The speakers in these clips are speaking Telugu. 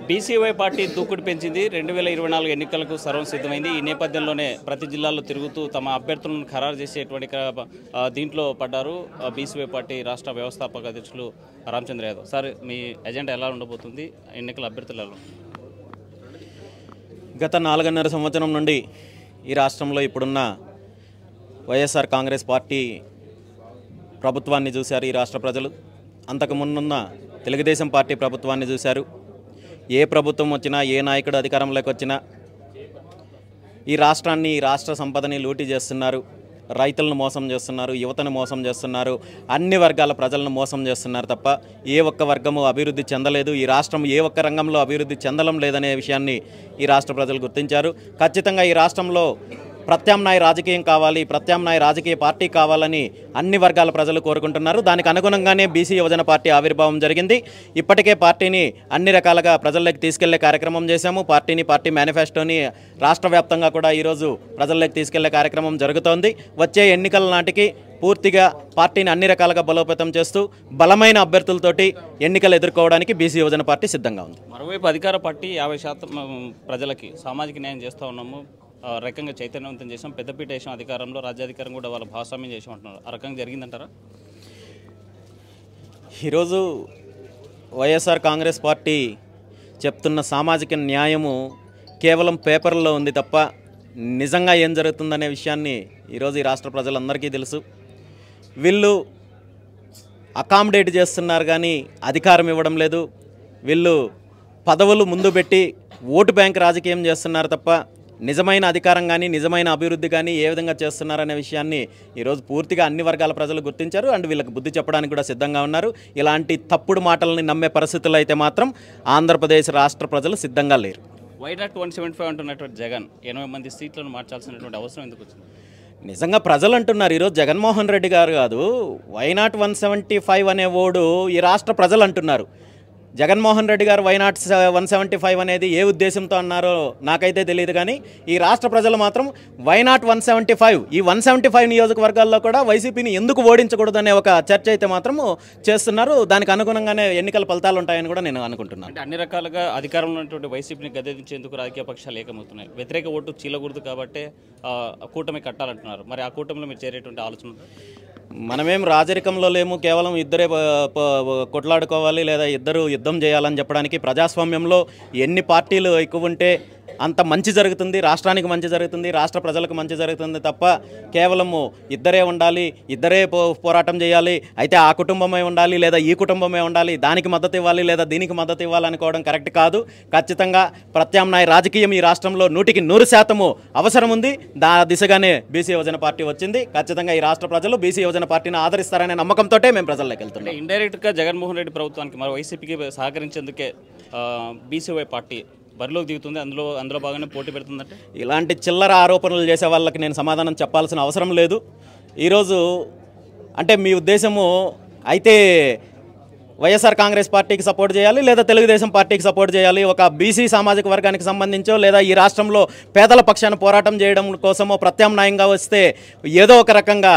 బీసీవై పార్టీ దూకుడు పెంచింది. 2024 ఎన్నికలకు సర్వం సిద్ధమైంది. ఈ నేపథ్యంలోనే ప్రతి జిల్లాలో తిరుగుతూ తమ అభ్యర్థులను ఖరారు చేసేటువంటి దీంట్లో పడ్డారు బీసీవై పార్టీ రాష్ట్ర వ్యవస్థాపక అధ్యక్షులు రామచంద్ర యాదవ్. సార్, మీ ఎజెండా ఎలా ఉండబోతుంది? ఎన్నికల అభ్యర్థులు ఎలా? గత 4.5 సంవత్సరం నుండి ఈ రాష్ట్రంలో ఇప్పుడున్న వైఎస్ఆర్ కాంగ్రెస్ పార్టీ ప్రభుత్వాన్ని చూశారు ఈ రాష్ట్ర ప్రజలు. అంతకుముందున్న తెలుగుదేశం పార్టీ ప్రభుత్వాన్ని చూశారు. ఏ ప్రభుత్వం వచ్చినా, ఏ నాయకుడు అధికారంలోకి వచ్చినా ఈ రాష్ట్రాన్ని, ఈ రాష్ట్ర సంపదని లూటీ చేస్తున్నారు. రైతులను మోసం చేస్తున్నారు, యువతను మోసం చేస్తున్నారు, అన్ని వర్గాల ప్రజలను మోసం చేస్తున్నారు తప్ప ఏ ఒక్క వర్గము అభివృద్ధి చెందలేదు. ఈ రాష్ట్రం ఏ ఒక్క రంగంలో అభివృద్ధి చెందడం లేదనే విషయాన్ని ఈ రాష్ట్ర ప్రజలు గుర్తించారు. ఖచ్చితంగా ఈ రాష్ట్రంలో ప్రత్యామ్నాయ రాజకీయం కావాలి, ప్రత్యామ్నాయ రాజకీయ పార్టీ కావాలని అన్ని వర్గాల ప్రజలు కోరుకుంటున్నారు. దానికి అనుగుణంగానే బీసీ యువజన పార్టీ ఆవిర్భావం జరిగింది. ఇప్పటికే పార్టీని అన్ని రకాలుగా ప్రజల్లోకి తీసుకెళ్లే కార్యక్రమం చేశాము. పార్టీ మేనిఫెస్టోని రాష్ట్ర వ్యాప్తంగా కూడా ఈరోజు ప్రజల్లోకి తీసుకెళ్లే కార్యక్రమం జరుగుతోంది. వచ్చే ఎన్నికల నాటికి పూర్తిగా పార్టీని అన్ని రకాలుగా బలోపేతం చేస్తూ బలమైన అభ్యర్థులతోటి ఎన్నికలు ఎదుర్కోవడానికి బీసీ యువజన పార్టీ సిద్ధంగా ఉంది. మరోవైపు అధికార పార్టీ 50% ప్రజలకి సామాజిక న్యాయం చేస్తూ ఉన్నాము, రకంగా చైతన్యవంతం చేసాం, పెద్దపీట వేసాం, అధికారంలో రాజ్యాధికారం కూడా వాళ్ళ భాగస్వామ్యం చేసాం అంటున్నారు. ఆ రకంగా జరిగిందంటారా? ఈరోజు వైఎస్ఆర్ కాంగ్రెస్ పార్టీ చెప్తున్న సామాజిక న్యాయము కేవలం పేపర్లో ఉంది తప్ప నిజంగా ఏం జరుగుతుందనే విషయాన్ని ఈరోజు ఈ రాష్ట్ర ప్రజలందరికీ తెలుసు. వీళ్ళు అకామిడేట్ చేస్తున్నారు కానీ అధికారం ఇవ్వడం లేదు. వీళ్ళు పదవులు ముందు పెట్టి ఓటు బ్యాంక్ రాజకీయం చేస్తున్నారు తప్ప నిజమైన అధికారం కానీ, నిజమైన అభివృద్ధి కానీ ఏ విధంగా చేస్తున్నారనే విషయాన్ని ఈరోజు పూర్తిగా అన్ని వర్గాల ప్రజలు గుర్తించారు. అండ్ వీళ్ళకి బుద్ధి చెప్పడానికి కూడా సిద్ధంగా ఉన్నారు. ఇలాంటి తప్పుడు మాటలని నమ్మే పరిస్థితులు అయితే మాత్రం ఆంధ్రప్రదేశ్ రాష్ట్ర ప్రజలు సిద్ధంగా లేరు. వైనాట్ 175 అంటున్నటువంటి జగన్ 80 మంది సీట్లను మార్చాల్సినటువంటి అవసరం ఎందుకు వచ్చింది? నిజంగా ప్రజలు అంటున్నారు. ఈరోజు జగన్మోహన్ రెడ్డి గారు కాదు, వైనాట్ 175 అనే ఓడు ఈ రాష్ట్ర ప్రజలు అంటున్నారు. జగన్మోహన్ రెడ్డి గారు వైనాట్ 175 అనేది ఏ ఉద్దేశంతో అన్నారో నాకైతే తెలియదు. కానీ ఈ రాష్ట్ర ప్రజలు మాత్రం వైనాట్ 175, ఈ 175 నియోజకవర్గాల్లో కూడా వైసీపీని ఎందుకు ఓడించకూడదు అనే ఒక చర్చ అయితే మాత్రం చేస్తున్నారు. దానికి అనుగుణంగానే ఎన్నికల ఫలితాలు ఉంటాయని కూడా నేను అనుకుంటున్నాను. అంటే అన్ని రకాలుగా అధికారంలో ఉన్నటువంటి వైసీపీని గద్దెదించేందుకు రాజకీయ పక్షాలు ఏకమవుతున్నాయి. వ్యతిరేక ఓటు చీలకూడదు కాబట్టి కూటమి కట్టాలంటున్నారు. మరి ఆ కూటమిలో మీరు చేరేటువంటి ఆలోచన? మనమేం రాజరికంలో లేము. కేవలం ఇద్దరే కొట్లాడుకోవాలి లేదా ఇద్దరు యుద్ధం చేయాలని చెప్పడానికి. ప్రజాస్వామ్యంలో ఎన్ని పార్టీలు ఎక్కువ ఉంటే అంత మంచి జరుగుతుంది, రాష్ట్రానికి మంచి జరుగుతుంది, రాష్ట్ర ప్రజలకు మంచి జరుగుతుంది తప్ప కేవలము ఇద్దరే ఉండాలి, ఇద్దరే పోరాటం చేయాలి, అయితే ఆ కుటుంబమే ఉండాలి లేదా ఈ కుటుంబమే ఉండాలి, దానికి మద్దతు ఇవ్వాలి లేదా దీనికి మద్దతు ఇవ్వాలి అనుకోవడం కరెక్ట్ కాదు. ఖచ్చితంగా ప్రత్యామ్నాయ రాజకీయం ఈ రాష్ట్రంలో 100% అవసరం ఉంది. దిశగానే బీసీ యువజన పార్టీ వచ్చింది. ఖచ్చితంగా ఈ రాష్ట్ర ప్రజలు బీసీ యువజన పార్టీని ఆదరిస్తారనే నమ్మకంతో మేము ప్రజల్లోకి వెళ్తున్నాం. ఇండైరెక్ట్గా జగన్మోహన్ రెడ్డి ప్రభుత్వానికి మరి వైసీపీకి సహకరించేందుకే బీసీవై పార్టీ బరిలోకి దిగుతుంది, అందులో బాగానే పోటీ పెడుతుందంటే ఇలాంటి చిల్లర ఆరోపణలు చేసే వాళ్ళకి నేను సమాధానం చెప్పాల్సిన అవసరం లేదు. ఈరోజు అంటే మీ ఉద్దేశము అయితే వైఎస్ఆర్ కాంగ్రెస్ పార్టీకి సపోర్ట్ చేయాలి లేదా తెలుగుదేశం పార్టీకి సపోర్ట్ చేయాలి, ఒక బీసీ సామాజిక వర్గానికి సంబంధించో లేదా ఈ రాష్ట్రంలో పేదల పక్షాన పోరాటం చేయడం కోసమో ప్రత్యామ్నాయంగా వస్తే ఏదో ఒక రకంగా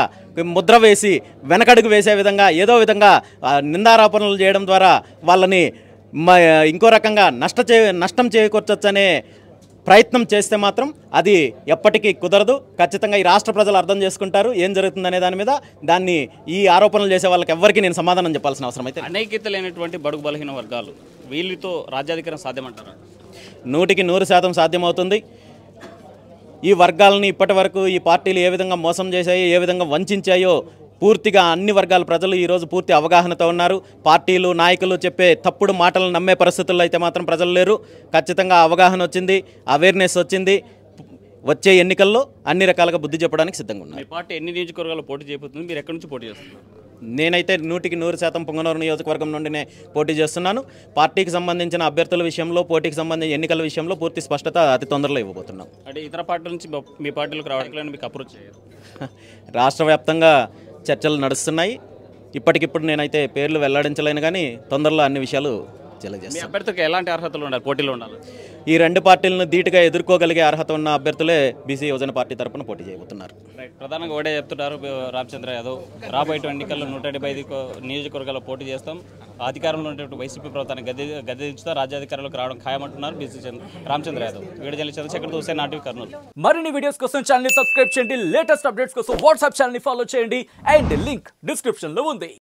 ముద్ర వేసి వెనకడుగు వేసే విధంగా ఏదో విధంగా నిందారోపణలు చేయడం ద్వారా వాళ్ళని ఇంకో రకంగా నష్టం చేకూర్చొచ్చనే ప్రయత్నం చేస్తే మాత్రం అది ఎప్పటికీ కుదరదు. ఖచ్చితంగా ఈ రాష్ట్ర ప్రజలు అర్థం చేసుకుంటారు ఏం జరుగుతుందనే దాని మీద. దాన్ని ఈ ఆరోపణలు చేసే వాళ్ళకి ఎవరికి నేను సమాధానం చెప్పాల్సిన అవసరం అయితే. అనైక్యత లేనటువంటి బడుగు బలహీన వర్గాలు వీళ్ళతో రాజ్యాధికారం సాధ్యమంటారా? 100% సాధ్యమవుతుంది. ఈ వర్గాలని ఇప్పటి వరకు ఈ పార్టీలు ఏ విధంగా మోసం చేశాయో, ఏ విధంగా వంచాయో పూర్తిగా అన్ని వర్గాల ప్రజలు ఈరోజు పూర్తి అవగాహనతో ఉన్నారు. పార్టీలు, నాయకులు చెప్పే తప్పుడు మాటలను నమ్మే పరిస్థితుల్లో అయితే మాత్రం ప్రజలు లేరు. ఖచ్చితంగా అవగాహన వచ్చింది, అవేర్నెస్ వచ్చింది. వచ్చే ఎన్నికల్లో అన్ని రకాలుగా బుద్ధి చెప్పడానికి సిద్ధంగా ఉన్నారు. మీ పార్టీ ఎన్ని నియోజకవర్గాల్లో పోటీ చేయబోతుంది? మీరు ఎక్కడి నుంచి పోటీ చేస్తున్నారు? నేనైతే 100% పొంగనూరు నియోజకవర్గం నుండినే పోటీ చేస్తున్నాను. పార్టీకి సంబంధించిన అభ్యర్థుల విషయంలో, పోటీకి సంబంధించిన ఎన్నికల విషయంలో పూర్తి స్పష్టత అతి తొందరలో ఇవ్వబోతున్నాం. అంటే ఇతర పార్టీల నుంచి మీ పార్టీలకు రావడానికి మీకు అప్రోచ్ చేయరు? రాష్ట్ర వ్యాప్తంగా చర్చలు నడుస్తున్నాయి. ఇప్పటికిప్పుడు నేనైతే పేర్లు వెల్లడించలేను కానీ తొందరలో అన్ని విషయాలు తెలియజేస్తాను. మీ అభ్యర్థికి ఎలాంటి అర్హతలు ఉండాలి, పోటీలో ఉండాలి? ఈ రెండు పార్టీలను ధీటుగా ఎదుర్కోగలిగే అర్హత ఉన్న అభ్యర్థులే బీసీ యువజన పార్టీ తరపున పోటీ చేయబోతున్నారు. ప్రధానంగా ఒకటే చెప్తున్నారు రామచంద్ర యాదవ్, రాబోయే ఎన్నికల్లో 175 నియోజకవర్గాల్లో పోటీ చేస్తాం, అధికారంలో ఉన్నటువంటి వైసీపీ ప్రభుత్వాన్ని గద్దెదించుతా రాజ్యాధికారులకు రావడం ఖాయమంటున్నారు BC Ramachandra Yadav. Video Chandrashekar Hussain, RTV Kurnool. మరిన్ని వీడియోస్ కోసం ఛానల్ ని సబ్స్క్రైబ్ చేయండి, లేటెస్ట్ అప్డేట్స్ కోసం వాట్సాప్ ఛానల్ ని ఫాలో చేయండి అండ్ లింక్ డిస్క్రిప్షన్ లో ఉంది.